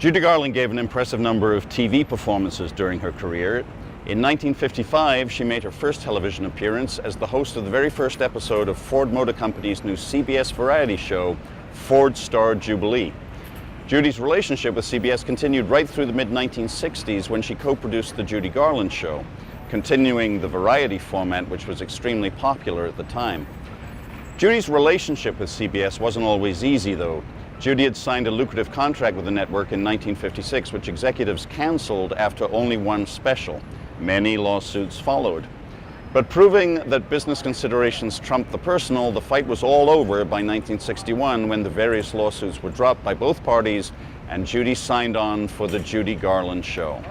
Judy Garland gave an impressive number of TV performances during her career. In 1955, she made her first television appearance as the host of the very first episode of Ford Motor Company's new CBS variety show, Ford Star Jubilee. Judy's relationship with CBS continued right through the mid-1960s when she co-produced The Judy Garland Show, continuing the variety format which was extremely popular at the time. Judy's relationship with CBS wasn't always easy, though. Judy had signed a lucrative contract with the network in 1956, which executives canceled after only one special. Many lawsuits followed. But proving that business considerations trumped the personal, the fight was all over by 1961 when the various lawsuits were dropped by both parties and Judy signed on for The Judy Garland Show.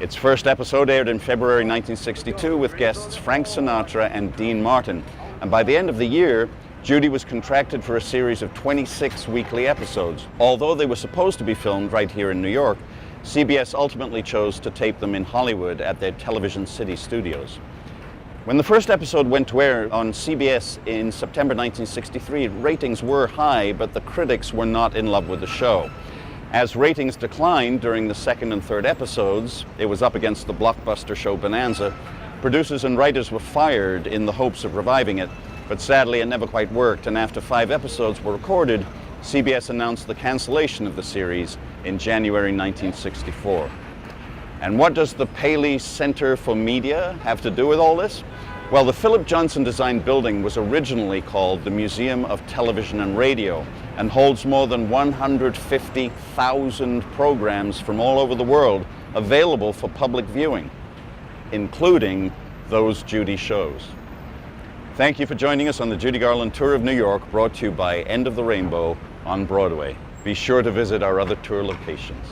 Its first episode aired in February 1962 with guests Frank Sinatra and Dean Martin. And by the end of the year, Judy was contracted for a series of 26 weekly episodes. Although they were supposed to be filmed right here in New York, CBS ultimately chose to tape them in Hollywood at their Television City studios. When the first episode went to air on CBS in September 1963, ratings were high, but the critics were not in love with the show. As ratings declined during the second and third episodes, it was up against the blockbuster show Bonanza. Producers and writers were fired in the hopes of reviving it, but sadly it never quite worked, and after 5 episodes were recorded, CBS announced the cancellation of the series in January 1964. And what does the Paley Center for Media have to do with all this? Well, the Philip Johnson designed building was originally called the Museum of Television and Radio and holds more than 150,000 programs from all over the world available for public viewing, including those Judy shows. Thank you for joining us on the Judy Garland Tour of New York, brought to you by End of the Rainbow on Broadway. Be sure to visit our other tour locations.